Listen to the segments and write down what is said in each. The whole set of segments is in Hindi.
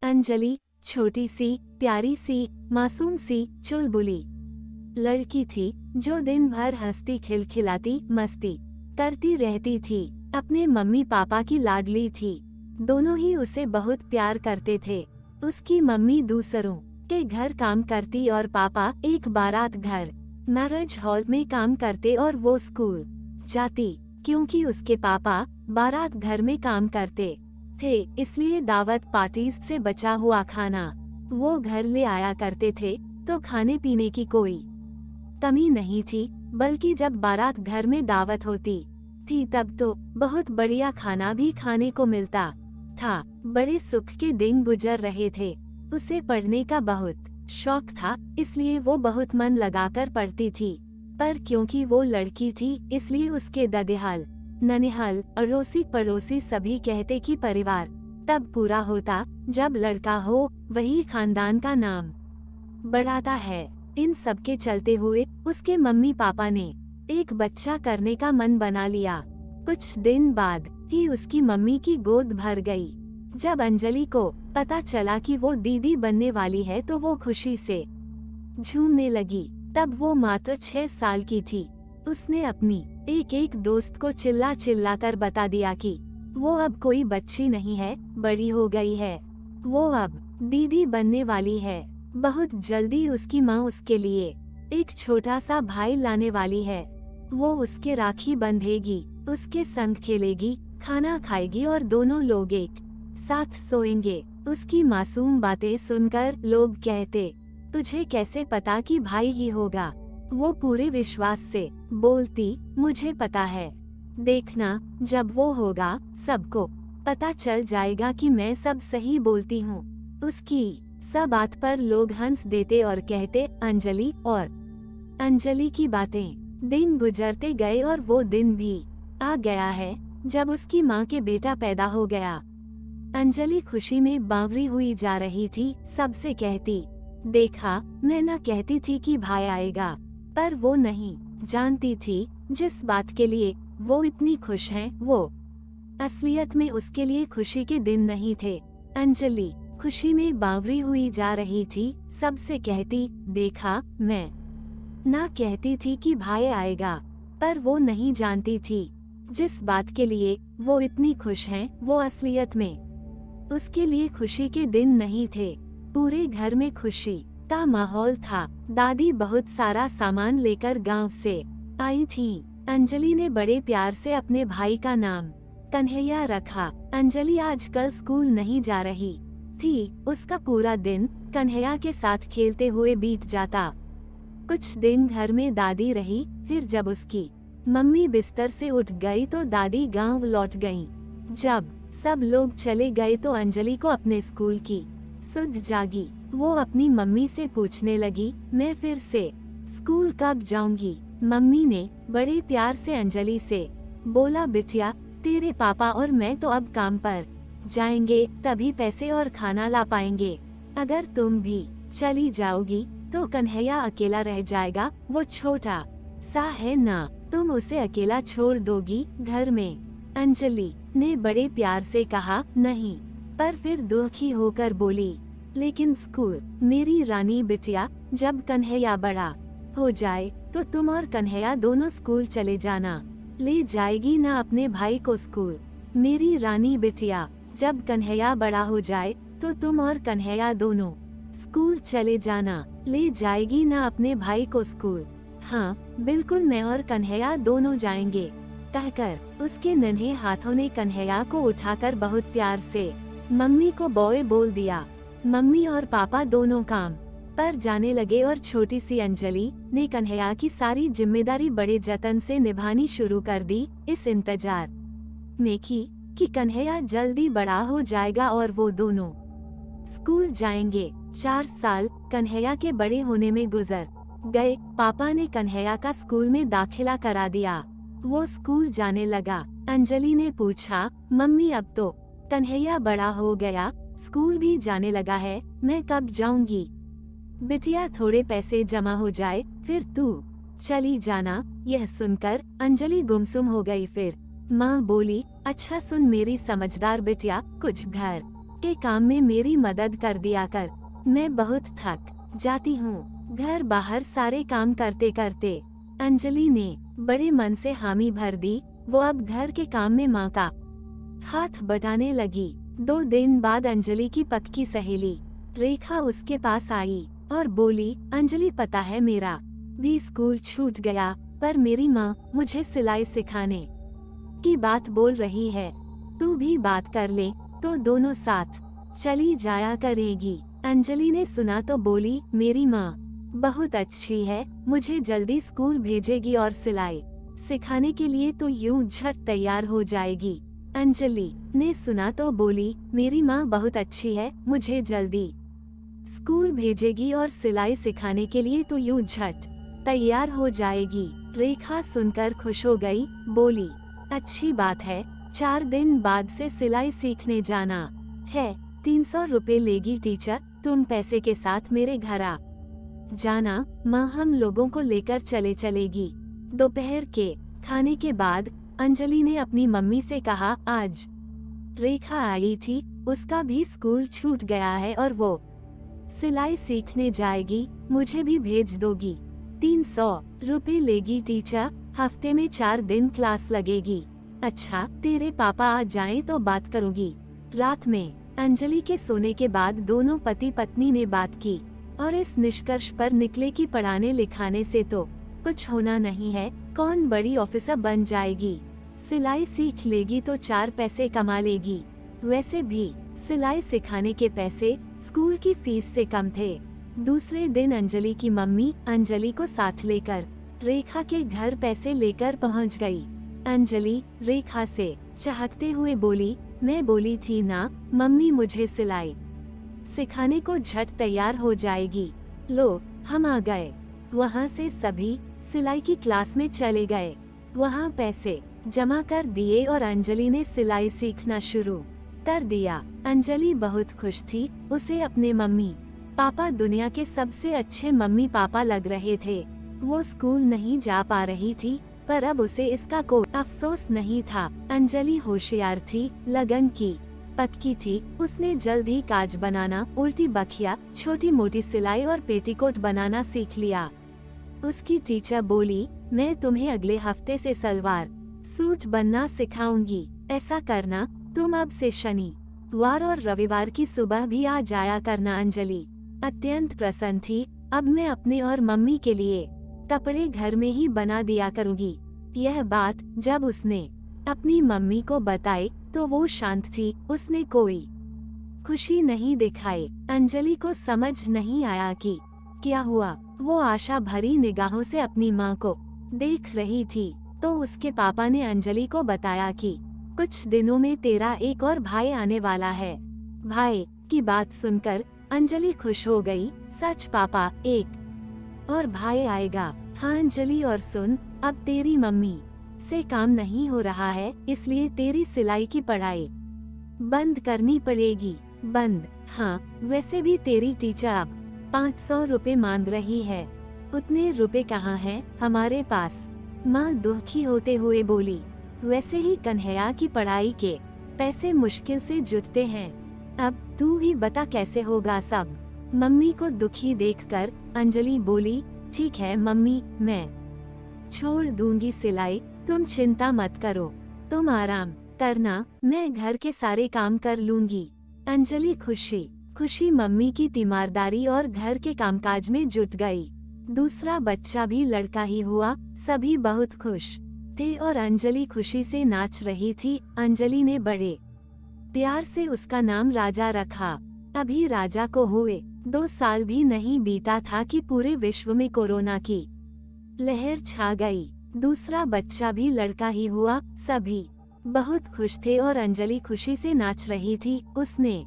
अंजलि छोटी सी, प्यारी सी, मासूम सी, चुलबुली लड़की थी जो दिन भर हंसती खिलखिलाती मस्ती करती रहती थी। अपने मम्मी पापा की लाडली थी। दोनों ही उसे बहुत प्यार करते थे। उसकी मम्मी दूसरों के घर काम करती और पापा एक बारात घर मैरिज हॉल में काम करते और वो स्कूल जाती। क्योंकि उसके पापा बारात घर में काम करते थे, इसलिए दावत पार्टीज से बचा हुआ खाना वो घर ले आया करते थे। तो खाने पीने की कोई कमी नहीं थी, बल्कि जब बारात घर में दावत होती थी तब तो बहुत बढ़िया खाना भी खाने को मिलता था। बड़े सुख के दिन गुजर रहे थे। उसे पढ़ने का बहुत शौक था, इसलिए वो बहुत मन लगाकर पढ़ती थी। पर क्योंकि वो लड़की थी, इसलिए उसके ददेहाल ननिहाल अड़ोसी पड़ोसी सभी कहते कि परिवार तब पूरा होता जब लड़का हो, वही खानदान का नाम बढ़ाता है। इन सब के चलते हुए उसके मम्मी पापा ने एक बच्चा करने का मन बना लिया। कुछ दिन बाद ही उसकी मम्मी की गोद भर गई। जब अंजलि को पता चला कि वो दीदी बनने वाली है तो वो खुशी से झूमने लगी। तब वो मात्र 6 साल की थी। उसने अपनी एक दोस्त को चिल्ला चिल्ला कर बता दिया कि वो अब कोई बच्ची नहीं है, बड़ी हो गई है। वो अब दीदी बनने वाली है। बहुत जल्दी उसकी माँ उसके लिए एक छोटा सा भाई लाने वाली है। वो उसके राखी बंधेगी, उसके संग खेलेगी, खाना खाएगी और दोनों लोग एक साथ सोएंगे। उसकी मासूम बातें सुनकर लोग कहते, तुझे कैसे पता कि भाई ही होगा? वो पूरे विश्वास से बोलती, मुझे पता है। देखना, जब वो होगा सबको पता चल जाएगा कि मैं सब सही बोलती हूँ। उसकी सब बात पर लोग हंस देते और कहते, अंजलि और अंजलि की बातें। दिन गुजरते गए और वो दिन भी आ गया है जब उसकी माँ के बेटा पैदा हो गया। अंजलि खुशी में बावरी हुई जा रही थी। सबसे कहती, देखा, मैं ना कहती थी कि भाई आएगा। पर वो नहीं जानती थी जिस बात के लिए वो इतनी खुश है, वो असलियत में उसके लिए खुशी के दिन नहीं थे। अंजलि खुशी में बावरी हुई जा रही थी। सबसे कहती, देखा, मैं ना कहती थी कि भाई आएगा। पर वो नहीं जानती थी जिस बात के लिए वो इतनी खुश है, वो असलियत में उसके लिए खुशी के दिन नहीं थे। पूरे घर में खुशी का माहौल था। दादी बहुत सारा सामान लेकर गांव से आई थी। अंजलि ने बड़े प्यार से अपने भाई का नाम कन्हैया रखा। अंजलि आजकल स्कूल नहीं जा रही थी। उसका पूरा दिन कन्हैया के साथ खेलते हुए बीत जाता। कुछ दिन घर में दादी रही। फिर जब उसकी मम्मी बिस्तर से उठ गई तो दादी गांव लौट गईं। जब सब लोग चले गए तो अंजलि को अपने स्कूल की सुध जागी। वो अपनी मम्मी से पूछने लगी, मैं फिर से स्कूल कब जाऊंगी? मम्मी ने बड़े प्यार से अंजलि से बोला, बिटिया, तेरे पापा और मैं तो अब काम पर जाएंगे, तभी पैसे और खाना ला पाएंगे। अगर तुम भी चली जाओगी तो कन्हैया अकेला रह जाएगा। वो छोटा सा है ना, तुम उसे अकेला छोड़ दोगी घर में? अंजलि ने बड़े प्यार से कहा, नहीं। पर फिर दुखी होकर बोली, लेकिन स्कूल? मेरी रानी बिटिया, जब कन्हैया बड़ा हो जाए तो तुम और कन्हैया दोनों स्कूल चले जाना। ले जाएगी ना अपने भाई को स्कूल? मेरी रानी बिटिया, जब कन्हैया बड़ा हो जाए तो तुम और कन्हैया दोनों स्कूल चले जाना। ले जाएगी ना अपने भाई को स्कूल? हाँ बिल्कुल, मैं और कन्हैया दोनों जाएंगे, कहकर उसके नन्हे हाथों ने कन्हैया को उठाकर बहुत प्यार से मम्मी को बॉय बोल दिया। मम्मी और पापा दोनों काम पर जाने लगे और छोटी सी अंजलि ने कन्हैया की सारी जिम्मेदारी बड़े जतन से निभानी शुरू कर दी, इस इंतजार में कि कन्हैया जल्दी बड़ा हो जाएगा और वो दोनों स्कूल जाएंगे। 4 साल कन्हैया के बड़े होने में गुजर गए। पापा ने कन्हैया का स्कूल में दाखिला करा दिया। वो स्कूल जाने लगा। अंजलि ने पूछा, मम्मी, अब तो कन्हैया बड़ा हो गया, स्कूल भी जाने लगा है, मैं कब जाऊंगी? बिटिया, थोड़े पैसे जमा हो जाए फिर तू चली जाना। यह सुनकर अंजलि गुमसुम हो गई। फिर माँ बोली, अच्छा सुन मेरी समझदार बिटिया, कुछ घर के काम में मेरी मदद कर दिया कर, मैं बहुत थक जाती हूँ घर बाहर सारे काम करते करते। अंजलि ने बड़े मन से हामी भर दी। वो अब घर के काम में माँ का हाथ बटाने लगी। 2 दिन बाद अंजलि की पक्की सहेली रेखा उसके पास आई और बोली, अंजलि पता है मेरा भी स्कूल छूट गया, पर मेरी माँ मुझे सिलाई सिखाने की बात बोल रही है, तू भी बात कर ले तो दोनों साथ चली जाया करेगी। अंजलि ने सुना तो बोली, मेरी माँ बहुत अच्छी है, मुझे जल्दी स्कूल भेजेगी और सिलाई सिखाने के लिए तो यूं झट तैयार हो जाएगी। अंजलि ने सुना तो बोली, मेरी माँ बहुत अच्छी है, मुझे जल्दी स्कूल भेजेगी और सिलाई सिखाने के लिए तो यूं झट तैयार हो जाएगी। रेखा सुनकर खुश हो गई, बोली, अच्छी बात है, 4 दिन बाद से सिलाई सीखने जाना है। 300 रुपए लेगी टीचर, तुम पैसे के साथ मेरे घर आ जाना, माँ हम लोगों को लेकर चलेगी। दोपहर के खाने के बाद अंजलि ने अपनी मम्मी से कहा, आज रेखा आई थी, उसका भी स्कूल छूट गया है और वो सिलाई सीखने जाएगी, मुझे भी भेज दोगी। 300 रुपए लेगी टीचर, हफ्ते में 4 दिन क्लास लगेगी। अच्छा, तेरे पापा आ जाएं तो बात करूंगी। रात में अंजलि के सोने के बाद दोनों पति पत्नी ने बात की और इस निष्कर्ष पर निकले कि पढ़ाने लिखाने से तो कुछ होना नहीं है, कौन बड़ी ऑफिसर बन जाएगी, सिलाई सीख लेगी तो 4 पैसे कमा लेगी। वैसे भी सिलाई सिखाने के पैसे स्कूल की फीस से कम थे। दूसरे दिन अंजलि की मम्मी अंजलि को साथ लेकर रेखा के घर पैसे लेकर पहुंच गई। अंजलि रेखा से चहकते हुए बोली, मैं बोली थी ना मम्मी मुझे सिलाई सिखाने को झट तैयार हो जाएगी। लो हम आ गए। वहाँ से सभी सिलाई की क्लास में चले गए। वहाँ पैसे जमा कर दिए और अंजलि ने सिलाई सीखना शुरू कर दिया। अंजलि बहुत खुश थी, उसे अपने मम्मी पापा दुनिया के सबसे अच्छे मम्मी पापा लग रहे थे। वो स्कूल नहीं जा पा रही थी, पर अब उसे इसका कोई अफसोस नहीं था। अंजलि होशियार थी, लगन की पक्की थी। उसने जल्द ही काज बनाना, उल्टी बखिया, छोटी मोटी सिलाई और पेटीकोट बनाना सीख लिया। उसकी टीचर बोली, मैं तुम्हें अगले हफ्ते से सलवार सूट बनना सिखाऊंगी। ऐसा करना, तुम अब से शनिवार और रविवार की सुबह भी आ जाया करना। अंजलि अत्यंत प्रसन्न थी। अब मैं अपने और मम्मी के लिए कपड़े घर में ही बना दिया करूंगी। यह बात जब उसने अपनी मम्मी को बताई तो वो शांत थी, उसने कोई खुशी नहीं दिखाई। अंजलि को समझ नहीं आया कि क्या हुआ। वो आशा भरी निगाहों से अपनी माँ को देख रही थी तो उसके पापा ने अंजलि को बताया कि कुछ दिनों में तेरा एक और भाई आने वाला है। भाई की बात सुनकर अंजलि खुश हो गई। सच पापा, एक और भाई आएगा? हाँ अंजलि, और सुन, अब तेरी मम्मी से काम नहीं हो रहा है, इसलिए तेरी सिलाई की पढ़ाई बंद करनी पड़ेगी। बंद? हाँ, वैसे भी तेरी टीचर अब 500 रुपए मांग रही है। उतने रुपए कहाँ हैं हमारे पास? माँ दुखी होते हुए बोली। वैसे ही कन्हैया की पढ़ाई के पैसे मुश्किल से जुटते हैं, अब तू ही बता कैसे होगा सब। मम्मी को दुखी देखकर अंजलि बोली, ठीक है मम्मी, मैं छोड़ दूंगी सिलाई, तुम चिंता मत करो, तुम आराम करना, मैं घर के सारे काम कर लूंगी। अंजलि खुशी खुशी मम्मी की तीमारदारी और घर के कामकाज में जुट गई। दूसरा बच्चा भी लड़का ही हुआ। सभी बहुत खुश थे और अंजलि खुशी से नाच रही थी। अंजलि ने बड़े प्यार से उसका नाम राजा रखा। अभी राजा को हुए 2 साल भी नहीं बीता था कि पूरे विश्व में कोरोना की लहर छा गई। दूसरा बच्चा भी लड़का ही हुआ। सभी बहुत खुश थे और अंजलि खुशी से नाच रही थी। उसने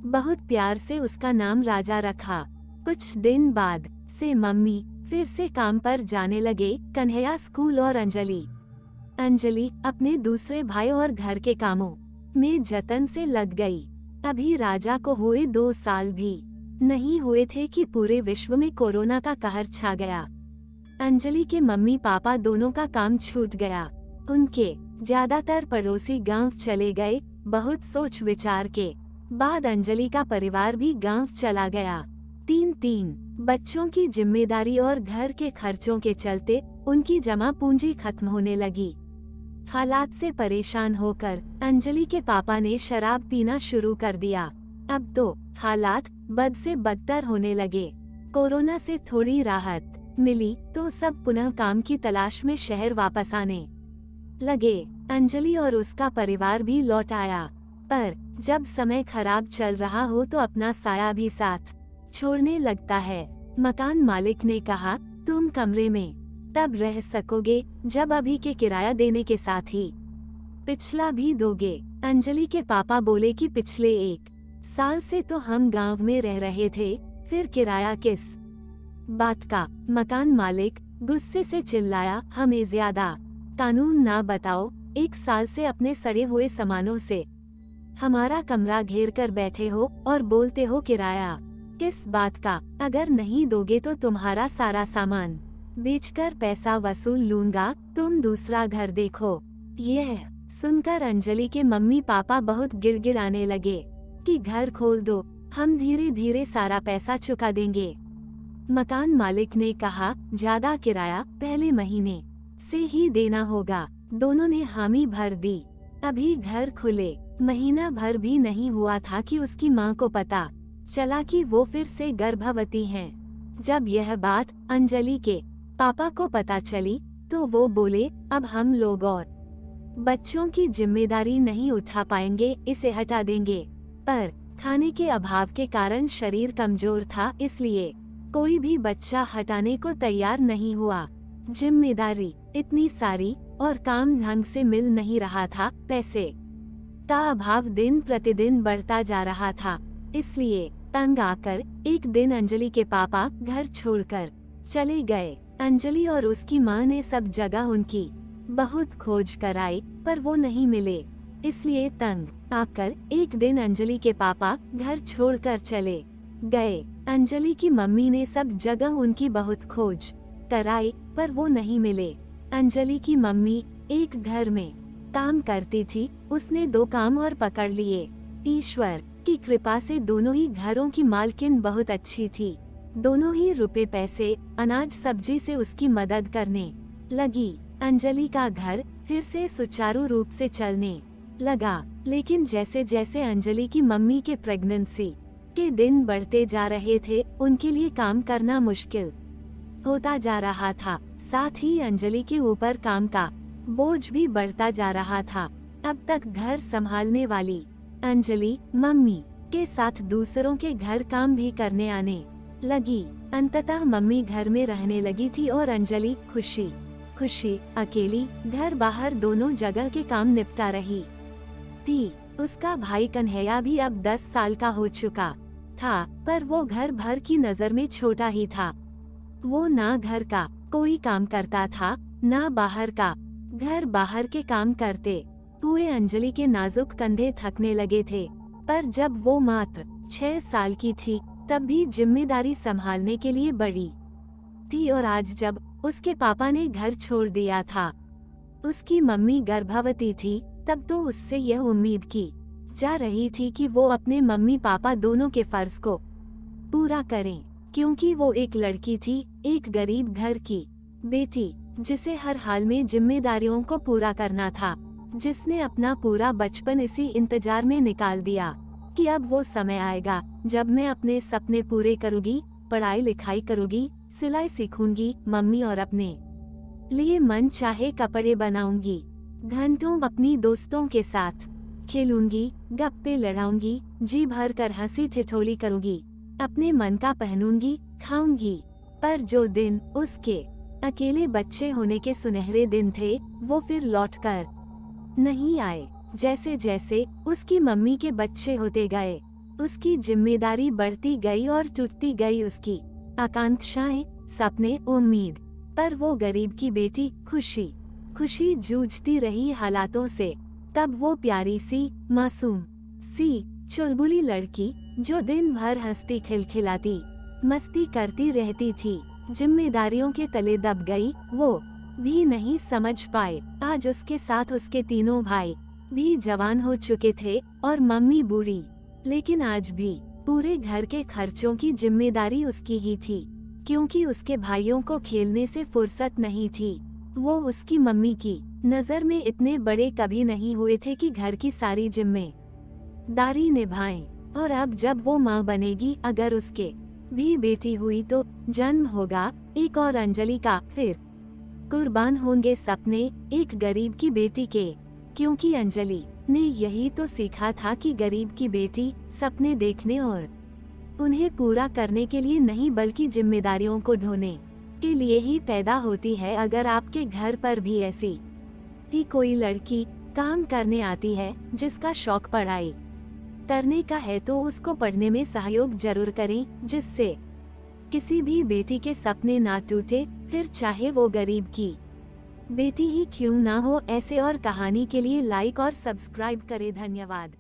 बहुत प्यार से उसका नाम राजा रखा। कुछ दिन बाद से मम्मी फिर से काम पर जाने लगे। कन्हैया स्कूल और अंजलि अपने दूसरे भाई और घर के कामों में जतन से लग गई। अभी राजा को हुए 2 साल भी नहीं हुए थे कि पूरे विश्व में कोरोना का कहर छा गया। अंजलि के मम्मी पापा दोनों का काम छूट गया। उनके ज्यादातर पड़ोसी गांव चले गए। बहुत सोच विचार के बाद अंजलि का परिवार भी गांव चला गया। 3 बच्चों की जिम्मेदारी और घर के खर्चों के चलते उनकी जमा पूंजी खत्म होने लगी। हालात से परेशान होकर अंजलि के पापा ने शराब पीना शुरू कर दिया। अब तो हालात बद से बदतर होने लगे। कोरोना से थोड़ी राहत मिली तो सब पुनः काम की तलाश में शहर वापस आने लगे। अंजलि और उसका परिवार भी लौट आया, पर जब समय खराब चल रहा हो तो अपना साया भी साथ छोड़ने लगता है। मकान मालिक ने कहा, तुम कमरे में तब रह सकोगे जब अभी के किराया देने के साथ ही पिछला भी दोगे। अंजलि के पापा बोले कि पिछले 1 साल से तो हम गांव में रह रहे थे, फिर किराया किस बात का। मकान मालिक गुस्से से चिल्लाया, हमें ज्यादा कानून ना बताओ, 1 साल से अपने सड़े हुए सामानों से हमारा कमरा घेर कर बैठे हो और बोलते हो किराया किस बात का। अगर नहीं दोगे तो तुम्हारा सारा सामान बेचकर पैसा वसूल लूंगा, तुम दूसरा घर देखो। यह सुनकर अंजलि के मम्मी पापा बहुत गिड़गिड़ाने लगे कि घर खोल दो, हम धीरे धीरे सारा पैसा चुका देंगे। मकान मालिक ने कहा, ज्यादा किराया पहले महीने से ही देना होगा। दोनों ने हामी भर दी। अभी घर खुले महीना भर भी नहीं हुआ था कि उसकी मां को पता चला कि वो फिर से गर्भवती हैं। जब यह बात अंजलि के पापा को पता चली तो वो बोले, अब हम लोग और बच्चों की जिम्मेदारी नहीं उठा पाएंगे, इसे हटा देंगे। पर खाने के अभाव के कारण शरीर कमजोर था, इसलिए कोई भी बच्चा हटाने को तैयार नहीं हुआ। जिम्मेदारी इतनी सारी और काम ढंग से मिल नहीं रहा था। पैसे का अभाव दिन प्रतिदिन बढ़ता जा रहा था, इसलिए तंग आकर एक दिन अंजलि के पापा घर छोड़कर चले गए। अंजलि और उसकी मां ने सब जगह उनकी बहुत खोज कराई, पर वो नहीं मिले। इसलिए तंग आकर एक दिन अंजलि के पापा घर छोड़कर चले गए। अंजलि की मम्मी ने सब जगह उनकी बहुत खोज कराई, पर वो नहीं मिले। अंजलि की मम्मी एक घर में काम करती थी, उसने 2 काम और पकड़ लिए। ईश्वर की कृपा से दोनों ही घरों की मालकिन बहुत अच्छी थी। दोनों ही रुपए पैसे अनाज सब्जी से उसकी मदद करने लगी। अंजलि का घर फिर से सुचारू रूप से चलने लगा। लेकिन जैसे जैसे अंजलि की मम्मी के प्रेगनेंसी के दिन बढ़ते जा रहे थे, उनके लिए काम करना मुश्किल होता जा रहा था। साथ ही अंजलि के ऊपर काम का बोझ भी बढ़ता जा रहा था। अब तक घर संभालने वाली अंजलि मम्मी के साथ दूसरों के घर काम भी करने आने लगी। अंततः मम्मी घर में रहने लगी थी और अंजलि खुशी खुशी अकेली घर बाहर दोनों जगह के काम निपटा रही थी। उसका भाई कन्हैया भी अब 10 साल का हो चुका था, पर वो घर भर की नजर में छोटा ही था। वो ना घर का कोई काम करता था, ना बाहर का। घर बाहर के काम करते हुए अंजलि के नाजुक कंधे थकने लगे थे। पर जब वो मात्र 6 साल की थी, तब भी जिम्मेदारी संभालने के लिए बड़ी थी। और आज जब उसके पापा ने घर छोड़ दिया था, उसकी मम्मी गर्भवती थी, तब तो उससे यह उम्मीद की जा रही थी कि वो अपने मम्मी पापा दोनों के फर्ज को पूरा करें, क्योंकि वो एक लड़की थी, एक गरीब घर की बेटी, जिसे हर हाल में जिम्मेदारियों को पूरा करना था, जिसने अपना पूरा बचपन इसी इंतजार में निकाल दिया कि अब वो समय आएगा जब मैं अपने सपने पूरे करूंगी, पढ़ाई लिखाई करूंगी, सिलाई सीखूंगी, मम्मी और अपने लिए मन चाहे कपड़े बनाऊंगी, घंटों अपनी दोस्तों के साथ खेलूंगी, गप्पे लड़ाऊंगी, जी भर कर हंसी ठिठोली करूंगी, अपने मन का पहनूंगी, खाऊंगी। पर जो दिन उसके अकेले बच्चे होने के सुनहरे दिन थे, वो फिर लौटकर नहीं आए। जैसे जैसे उसकी मम्मी के बच्चे होते गए, उसकी जिम्मेदारी बढ़ती गई और टूटती गई उसकी आकांक्षाएं, सपने, उम्मीद। पर वो गरीब की बेटी खुशी खुशी जूझती रही हालातों से। तब वो प्यारी सी, मासूम सी, चुलबुली लड़की, जो दिन भर हंसती खिलखिलाती मस्ती करती रहती थी, जिम्मेदारियों के तले दब गई। वो भी नहीं समझ पाए। आज उसके साथ उसके तीनों भाई भी जवान हो चुके थे और मम्मी बूढ़ी लेकिन आज भी पूरे घर के खर्चों की जिम्मेदारी उसकी ही थी, क्योंकि उसके भाइयों को खेलने से फुर्सत नहीं थी। वो उसकी मम्मी की नजर में इतने बड़े कभी नहीं हुए थे कि घर की सारी जिम्मेदारी निभाएं। और अब जब वो माँ बनेगी, अगर उसके भी बेटी हुई तो जन्म होगा एक और अंजलि का, फिर कुर्बान होंगे सपने एक गरीब की बेटी के, क्योंकि अंजलि ने यही तो सीखा था कि गरीब की बेटी सपने देखने और उन्हें पूरा करने के लिए नहीं बल्कि जिम्मेदारियों को ढोने के लिए ही पैदा होती है। अगर आपके घर पर भी ऐसी ही कोई लड़की काम करने आती है जिसका शौक पढ़ाई करने का है, तो उसको पढ़ने में सहयोग जरूर करें, जिससे किसी भी बेटी के सपने ना टूटे, फिर चाहे वो गरीब की बेटी ही क्यों ना हो। ऐसे और कहानी के लिए लाइक और सब्सक्राइब करें। धन्यवाद।